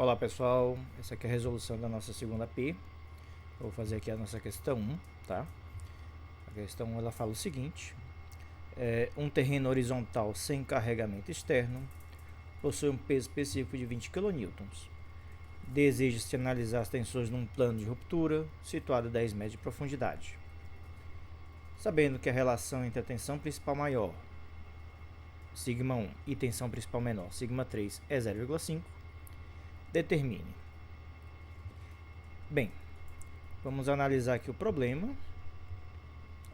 Olá pessoal, essa aqui é a resolução da nossa segunda P. Eu vou fazer aqui a nossa questão 1, tá? A questão 1 ela fala o seguinte: um terreno horizontal sem carregamento externo possui um peso específico de 20 kN. Deseja-se analisar as tensões num plano de ruptura situado a 10 metros de profundidade. Sabendo que a relação entre a tensão principal maior, σ1, e tensão principal menor, σ3, é 0,5, determine. Bem, vamos analisar aqui o problema.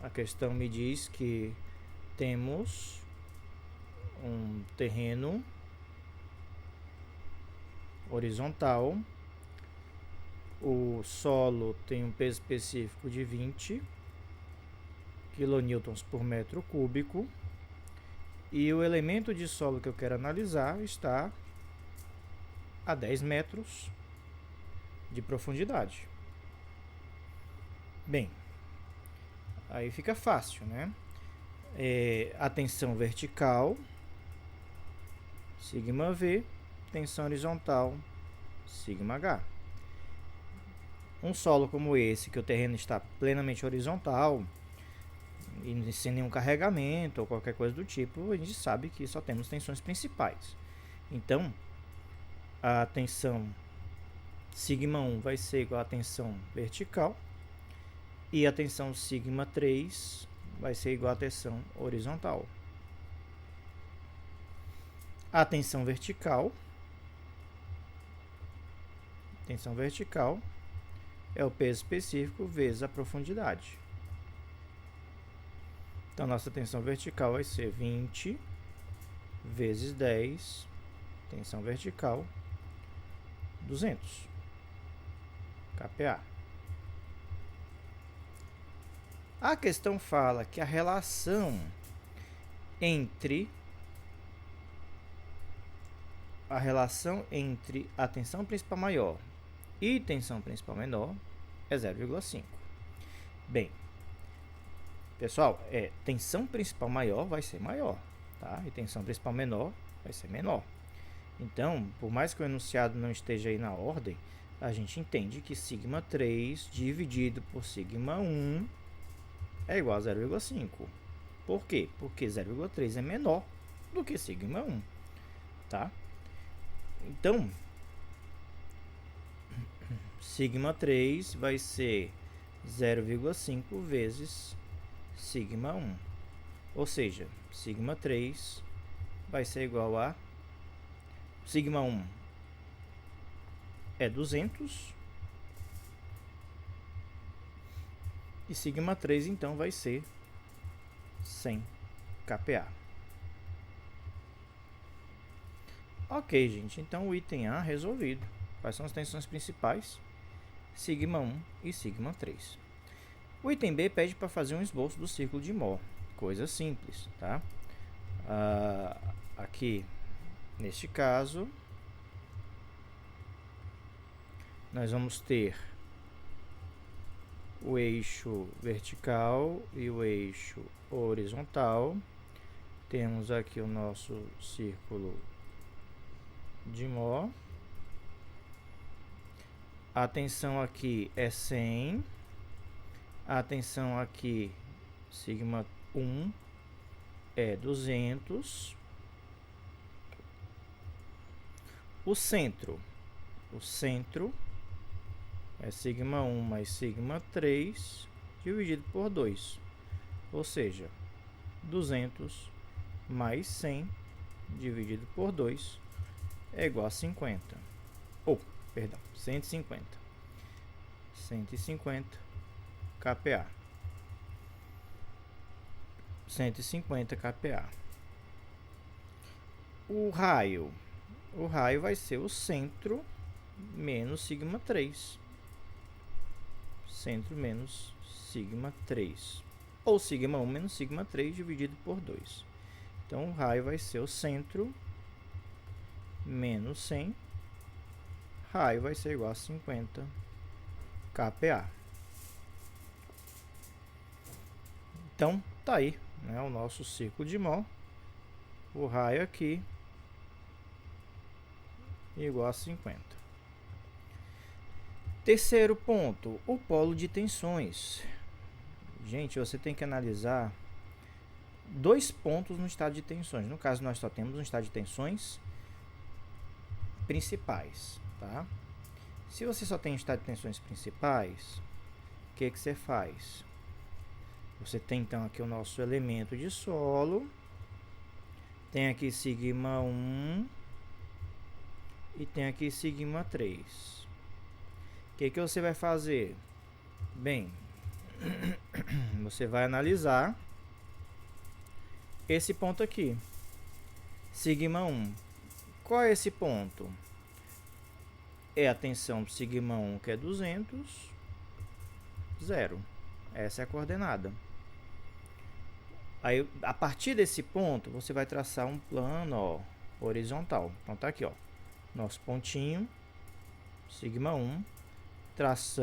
A questão me diz que temos um terreno horizontal, o solo tem um peso específico de 20 kN por metro cúbico e o elemento de solo que eu quero analisar está a 10 metros de profundidade. Bem, aí fica fácil, né? A tensão vertical, σV, tensão horizontal, σH. Um solo como esse, que o terreno está plenamente horizontal, e sem nenhum carregamento ou qualquer coisa do tipo, a gente sabe que só temos tensões principais. Então, a tensão σ1 vai ser igual à tensão vertical e a tensão σ3 vai ser igual à tensão horizontal. A tensão vertical é o peso específico vezes a profundidade. Então, nossa tensão vertical vai ser 20 vezes 10, tensão vertical, 200 kPa. A questão fala que a relação entre a tensão principal maior e tensão principal menor é 0,5. Bem, pessoal, tensão principal maior vai ser maior, tá? E tensão principal menor vai ser menor. Então, por mais que o enunciado não esteja aí na ordem, a gente entende que σ3 dividido por σ1 é igual a 0,5. Por quê? Porque 0,3 é menor do que σ1, tá? Então, σ3 vai ser 0,5 vezes σ1. Ou seja, σ3 vai ser igual a σ1 é 200 e σ3 então vai ser 100 kPa. Ok, gente, então o item A resolvido. Quais são as tensões principais? σ1 e σ3. O item B pede para fazer um esboço do círculo de Mohr. Coisa simples, tá? Aqui, neste caso, nós vamos ter o eixo vertical e o eixo horizontal. Temos aqui o nosso círculo de Mohr. A tensão aqui é 100. A tensão aqui, σ1, é 200. O centro é σ1 mais σ3 dividido por 2. Ou seja, 200 mais 100 dividido por 2 é igual a 50. Perdão, 150. 150 kPa. 150 kPa. O raio vai ser o centro menos σ3. Centro menos σ3. Ou σ1 menos σ3 dividido por 2. Então, o raio vai ser o centro menos 100. Raio vai ser igual a 50 kPa. Então, tá aí, né, o nosso círculo de Mohr. O raio aqui igual a 50. Terceiro ponto, o polo de tensões. Gente, você tem que analisar dois pontos no estado de tensões. No caso, nós só temos um estado de tensões principais, tá? Se você só tem um estado de tensões principais, o que você faz? Você tem então aqui o nosso elemento de solo, tem aqui sigma 1 e tem aqui sigma 3. O que você vai fazer? Bem, você vai analisar esse ponto aqui, sigma 1. Qual é esse ponto? É a tensão sigma 1, que é 200, 0. Essa é a coordenada. Aí, a partir desse ponto, você vai traçar um plano, ó, horizontal. Então, tá aqui, ó, nosso pontinho, sigma 1. Traçamos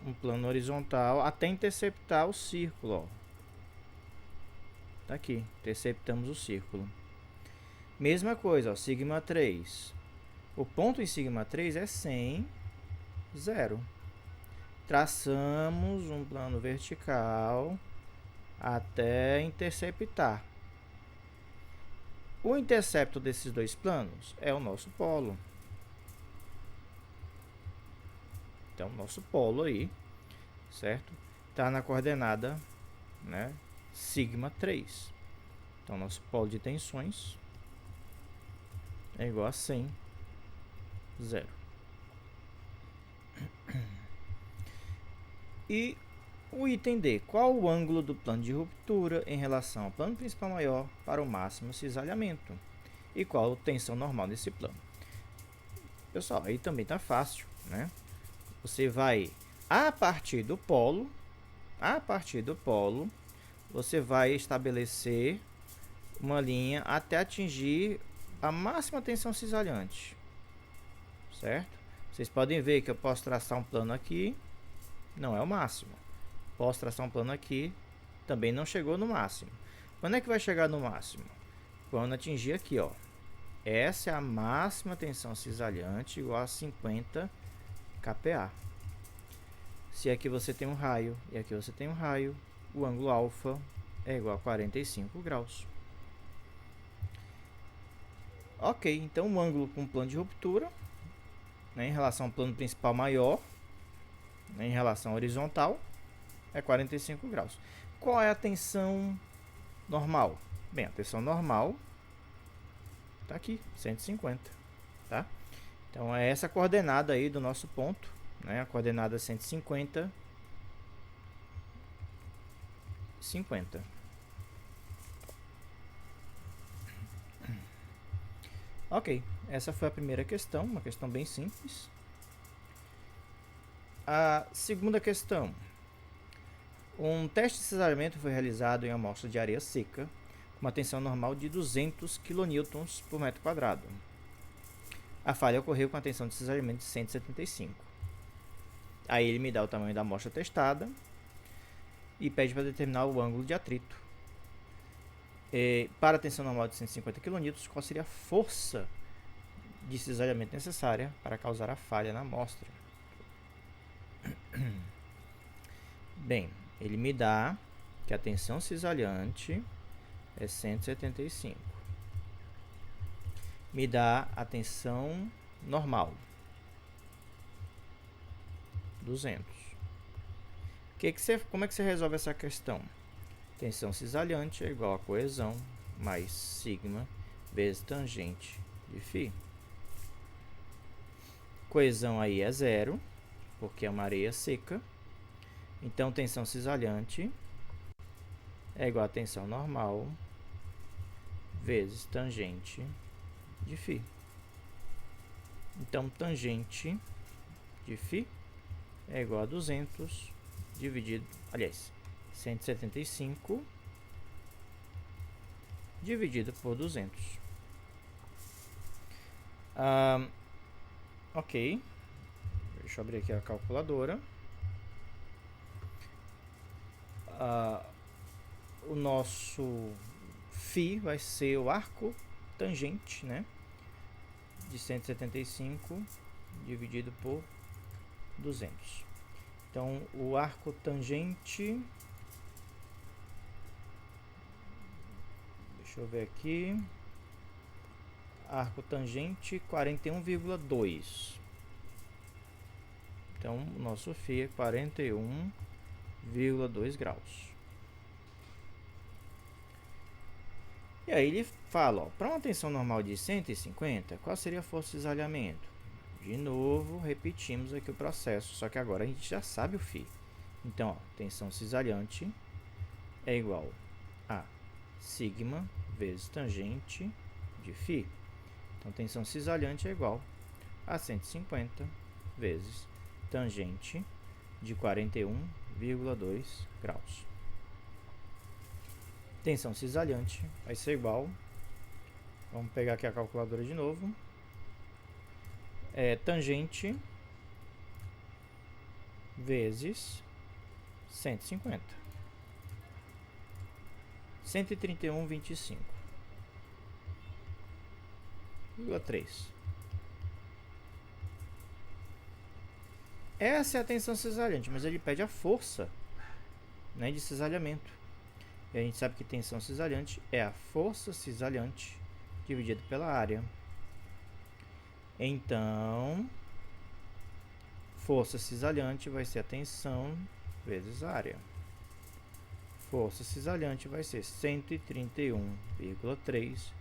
um plano horizontal até interceptar o círculo, ó. Tá aqui, interceptamos o círculo. Mesma coisa, ó, sigma 3. O ponto em sigma 3 é 100, 0. Traçamos um plano vertical até interceptar. O intercepto desses dois planos é o nosso polo. Então, nosso polo aí, certo? Está na coordenada, né, sigma 3. Então, nosso polo de tensões é igual a 100, 0. E o item D, qual o ângulo do plano de ruptura em relação ao plano principal maior para o máximo cisalhamento? E qual a tensão normal nesse plano? Pessoal, aí também tá fácil, né? Você vai, a partir do polo, você vai estabelecer uma linha até atingir a máxima tensão cisalhante, certo? Vocês podem ver que eu posso traçar um plano aqui, não é o máximo. Posso traçar um plano aqui, também não chegou no máximo. Quando é que vai chegar no máximo? Quando atingir aqui, ó. Essa é a máxima tensão cisalhante, igual a 50 kPa. Se aqui você tem um raio e aqui você tem um raio, o ângulo alfa é igual a 45 graus. Ok, então o ângulo com plano de ruptura, né, em relação ao plano principal maior, né, em relação horizontal, é 45 graus. Qual é a tensão normal? Bem, a tensão normal está aqui, 150, tá? Então, é essa coordenada aí do nosso ponto, né? A coordenada 150, 50. Ok, essa foi a primeira questão, uma questão bem simples. A segunda questão. Um teste de cisalhamento foi realizado em amostra de areia seca, com uma tensão normal de 200 kN por metro quadrado. A falha ocorreu com a tensão de cisalhamento de 175. Aí ele me dá o tamanho da amostra testada e pede para determinar o ângulo de atrito. Para a tensão normal de 150 kN, qual seria a força de cisalhamento necessária para causar a falha na amostra? Bem, ele me dá que a tensão cisalhante é 175. Me dá a tensão normal, 200. Como é que você resolve essa questão? Tensão cisalhante é igual a coesão mais sigma vezes tangente de φ. Coesão aí é 0, porque é uma areia seca. Então, tensão cisalhante é igual a tensão normal vezes tangente de φ. Então, tangente de φ é igual a 200 dividido, aliás, 175 dividido por 200. Ok, deixa eu abrir aqui a calculadora. O nosso φ vai ser o arco tangente, né, de 175 dividido por 200. Então, o arco tangente, deixa eu ver aqui, arco tangente 41,2. Então, o nosso φ é 41,2 graus. E aí ele fala, para uma tensão normal de 150, qual seria a força de cisalhamento? De novo, repetimos aqui o processo, só que agora a gente já sabe o φ. Então, ó, tensão cisalhante é igual a sigma vezes tangente de φ. Então, tensão cisalhante é igual a 150 vezes tangente de 41,2 graus. Tensão cisalhante vai ser igual, vamos pegar aqui a calculadora de novo, tangente vezes 150, 131,25,3. Essa é a tensão cisalhante, mas ele pede a força, né, de cisalhamento. E a gente sabe que tensão cisalhante é a força cisalhante dividida pela área. Então, força cisalhante vai ser a tensão vezes a área. Força cisalhante vai ser 131,3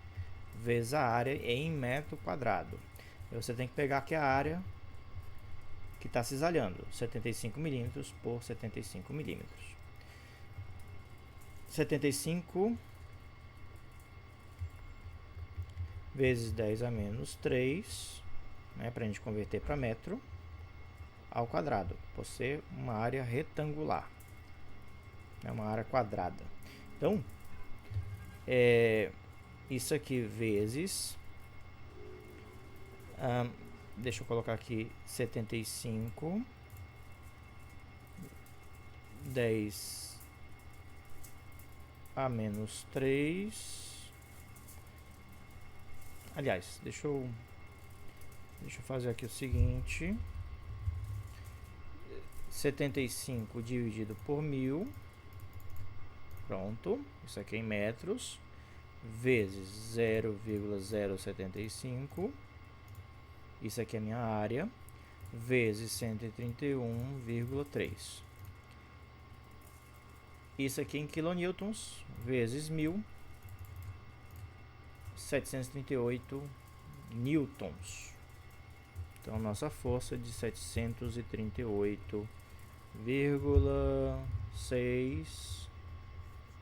vezes a área em metro quadrado. E você tem que pegar aqui a área que está cisalhando, 75 milímetros por 75 milímetros. 75 vezes 10 a menos 3, né, para a gente converter para metro ao quadrado, por ser uma área retangular, é uma área quadrada. Então, isso aqui vezes, deixa eu colocar aqui 75, 10 a menos 3. Aliás, deixa eu fazer aqui o seguinte: 75 dividido por 1000, pronto, isso aqui é em metros, vezes 0,075, isso aqui é a minha área, vezes 131,3. Isso aqui em kilonewtons, vezes 1000, 738 newtons. Então, nossa força é de 738,6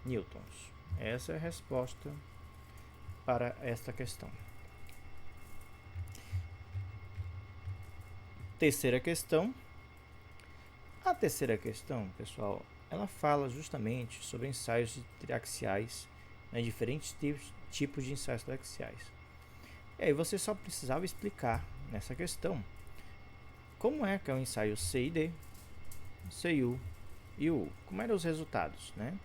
newtons. Essa é a resposta para esta questão. Terceira questão. A terceira questão, pessoal, ela fala justamente sobre ensaios triaxiais, né, diferentes tipos de ensaios triaxiais. E aí você só precisava explicar nessa questão como é que é o ensaio C e D, CU e U, como eram os resultados, né?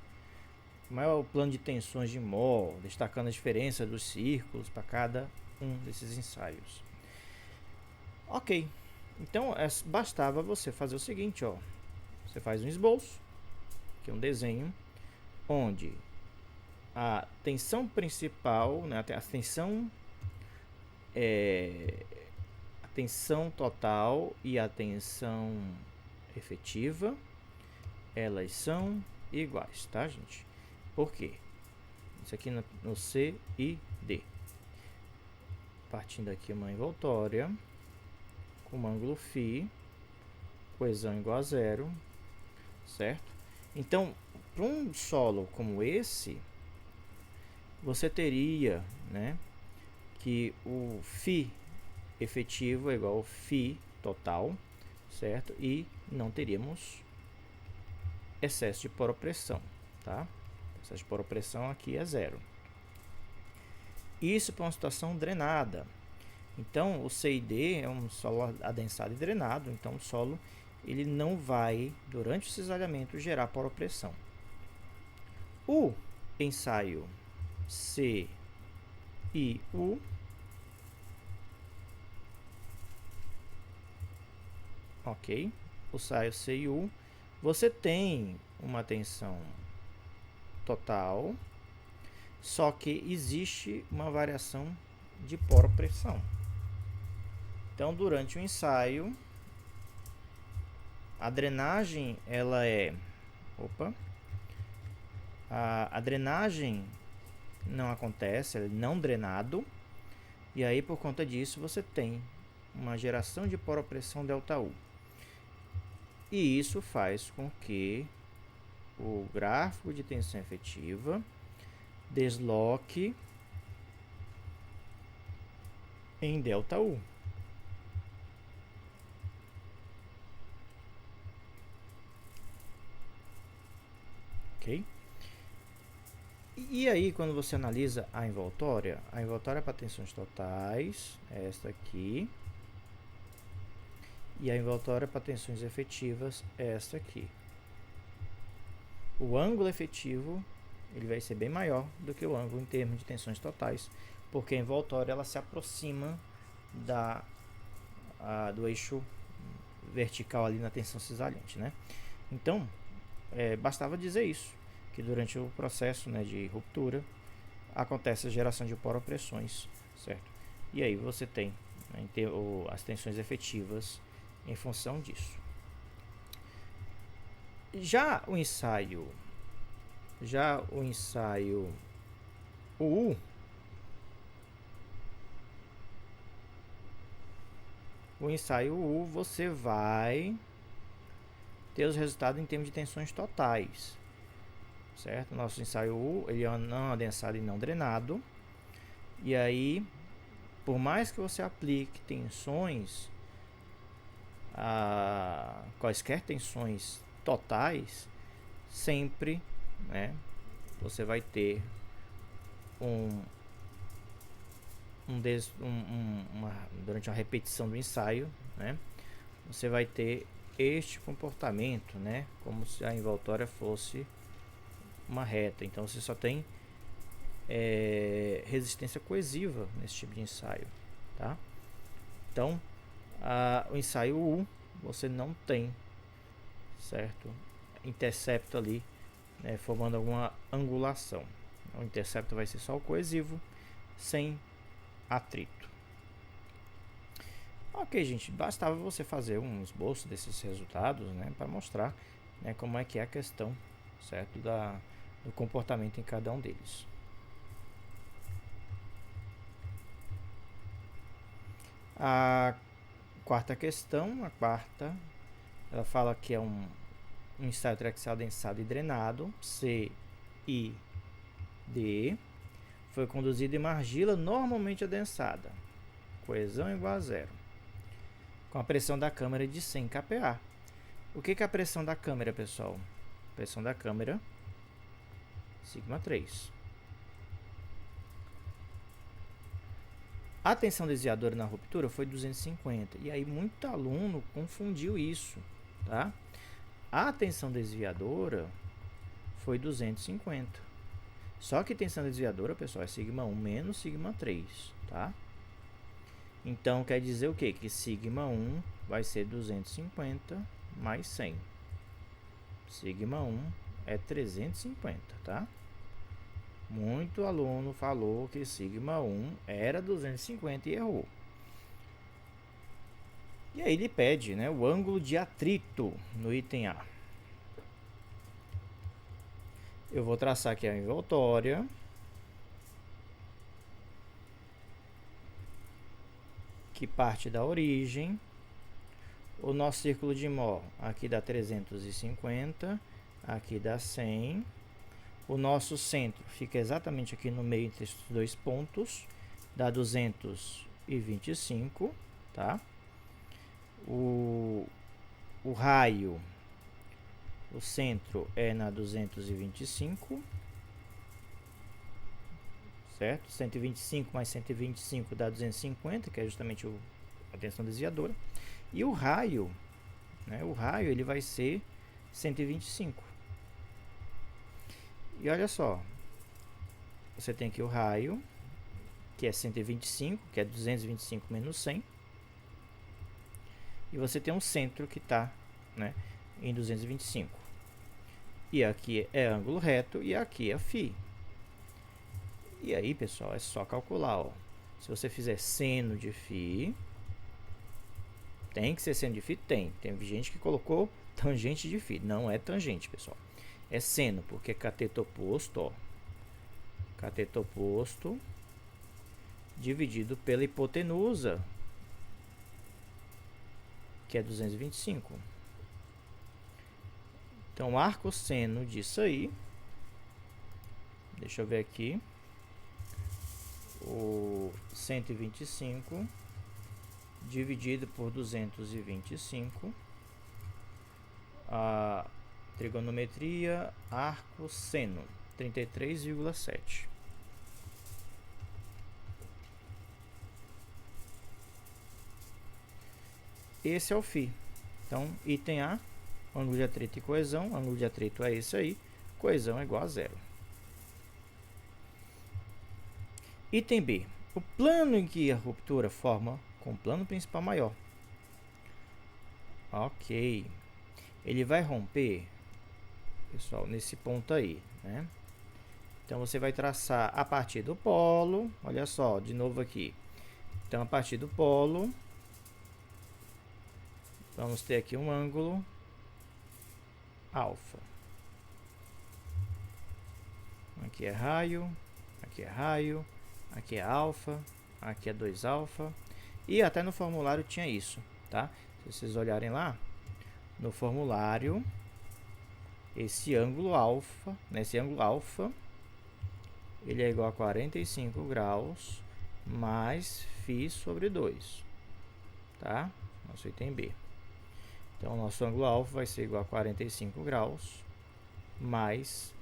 Como é o plano de tensões de Mohr, destacando a diferença dos círculos para cada um desses ensaios. Ok, então bastava você fazer o seguinte, ó, você faz um esboço, que é um desenho, onde a tensão principal, né, a tensão total e a tensão efetiva, elas são iguais, tá, gente? Por quê? Isso aqui no C e D. Partindo aqui uma envoltória, com um ângulo φ, coesão igual a zero, certo? Então, para um solo como esse, você teria, né, que o φ efetivo é igual ao φ total, certo? E não teríamos excesso de poropressão, tá? O excesso de poropressão aqui é zero. Isso para uma situação drenada. Então, o C e D é um solo adensado e drenado, então o solo ele não vai, durante o cisalhamento, gerar poropressão. O ensaio C e U ok? O saio C e U, você tem uma tensão total, só que existe uma variação de poropressão. Então, durante o ensaio, a drenagem ela é, a drenagem não acontece, ela é não drenado, e aí por conta disso você tem uma geração de poropressão ΔU. E isso faz com que o gráfico de tensão efetiva desloque em ΔU. Ok? E aí, quando você analisa a envoltória para tensões totais é esta aqui. E a envoltória para tensões efetivas é esta aqui. O ângulo efetivo ele vai ser bem maior do que o ângulo em termos de tensões totais, porque a envoltória ela se aproxima do eixo vertical ali na tensão cisalhante, né? Então, bastava dizer isso, que durante o processo, né, de ruptura acontece a geração de poropressões, certo? E aí você tem, né, as tensões efetivas em função disso. Já o ensaio UU, você vai ter os resultados em termos de tensões totais, certo? Nosso ensaio U, ele é não adensado e não drenado, e aí, por mais que você aplique tensões, quaisquer tensões totais, sempre, né, você vai ter durante a repetição do ensaio, né, você vai ter este comportamento, né, como se a envoltória fosse uma reta. Então você só tem resistência coesiva nesse tipo de ensaio, tá? Então o ensaio U você não tem, certo, intercepto ali, né, formando alguma angulação. O intercepto vai ser só o coesivo, sem atrito. Ok, gente, bastava você fazer um esboço desses resultados, né, para mostrar, né, como é que é a questão, certo, do comportamento em cada um deles. A quarta questão, ela fala que é um ensaio triaxial adensado e drenado, CID, foi conduzido em uma argila normalmente adensada, coesão igual a zero, com a pressão da câmara de 100 kPa. O que é a pressão da câmara, pessoal? Pressão da câmara, sigma 3. A tensão desviadora na ruptura foi 250, e aí muito aluno confundiu isso, tá? A tensão desviadora foi 250. Só que tensão desviadora, pessoal, é sigma 1 menos sigma 3, tá? Então, quer dizer o quê? Que sigma 1 vai ser 250 mais 100. Sigma 1 é 350, tá? Muito aluno falou que sigma 1 era 250 e errou. E aí ele pede, né, o ângulo de atrito no item A. Eu vou traçar aqui a envoltória. Que parte da origem. O nosso círculo de Mohr aqui dá 350, aqui dá 100. O nosso centro fica exatamente aqui no meio entre esses dois pontos, dá 225, tá? O raio, o centro é na 225, certo? 125 mais 125 dá 250, que é justamente a tensão desviadora. E o raio, né? O raio ele vai ser 125. E olha só, você tem aqui o raio, que é 125, que é 225 menos 100. e você tem um centro que está, né, em 225. E aqui é ângulo reto e aqui é φ. E aí, pessoal, é só calcular, ó. Se você fizer seno de φ, tem que ser seno de φ? Tem. Tem gente que colocou tangente de φ. Não é tangente, pessoal. É seno, porque é cateto oposto, ó. Cateto oposto dividido pela hipotenusa, que é 225. Então, arcosseno disso aí, deixa eu ver aqui, o 125 dividido por 225, a trigonometria arcosseno, 33,7. Esse é o φ. Então, item A, ângulo de atrito e coesão. Ângulo de atrito é esse aí, coesão é igual a zero. Item B, o plano em que a ruptura forma com o plano principal maior. Ok. Ele vai romper, pessoal, nesse ponto aí, né? Então, você vai traçar a partir do polo. Olha só, de novo aqui. Então, a partir do polo, vamos ter aqui um ângulo alfa. Aqui é raio, aqui é raio, aqui é alfa, aqui é 2 alfa. E até no formulário tinha isso, tá? Se vocês olharem lá, no formulário, esse ângulo alfa, ele é igual a 45 graus mais φ sobre 2, tá? Nosso item B. Então, nosso ângulo alfa vai ser igual a 45 graus mais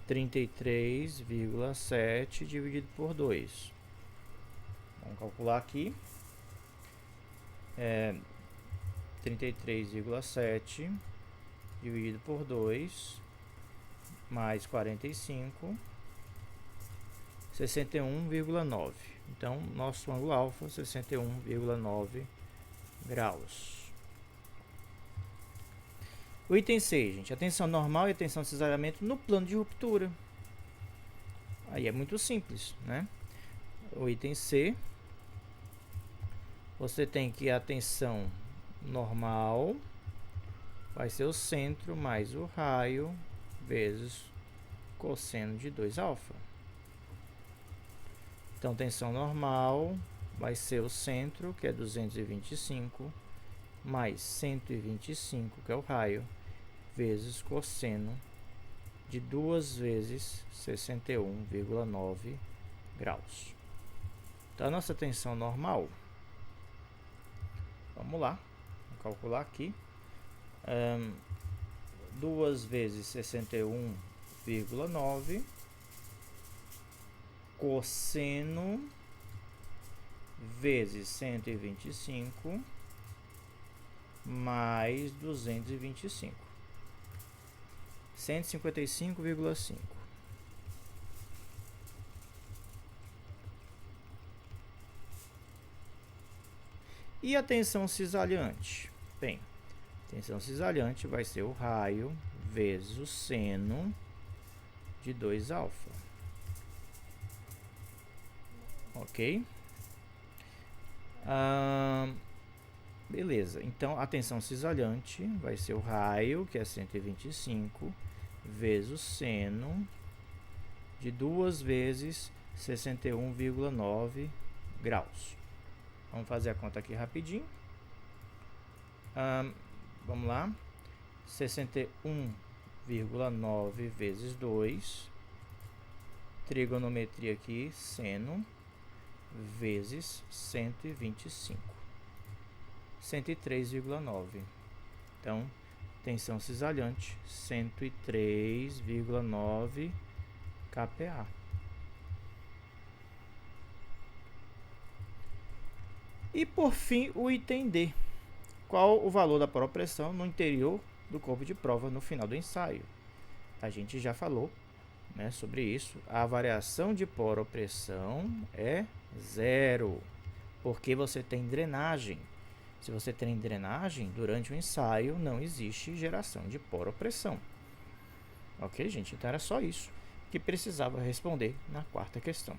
33,7 dividido por 2. Vamos calcular aqui. 33,7 dividido por 2 mais 45, 61,9. Então, nosso ângulo alfa, 61,9 graus. O item 6, gente, a tensão normal e a tensão de cisalhamento no plano de ruptura. Aí é muito simples, né? O item C, você tem que a tensão normal vai ser o centro mais o raio vezes cosseno de 2 alfa. Então, tensão normal vai ser o centro, que é 225, mais 125, que é o raio, vezes cosseno de 2 vezes 61,9 graus. Então, a nossa tensão normal, vamos lá, vou calcular aqui, 2 vezes 61,9 cosseno vezes 125 mais 225, 155,5. E a tensão cisalhante? Bem, a tensão cisalhante vai ser o raio vezes o seno de 2 alfa. Ok? Beleza, então a tensão cisalhante vai ser o raio, que é 125, vezes o seno de 2 vezes 61,9 graus. Vamos fazer a conta aqui rapidinho. Vamos lá. 61,9 vezes 2. Trigonometria aqui, seno, vezes 125. 103,9. Então, tensão cisalhante, 103,9 kPa. E, por fim, o item D. Qual o valor da pressão no interior do corpo de prova no final do ensaio? A gente já falou, né, sobre isso. A variação de pressão é zero, porque você tem drenagem. Se você tem drenagem, durante o ensaio não existe geração de poropressão. Ok, gente? Então era só isso que precisava responder na quarta questão.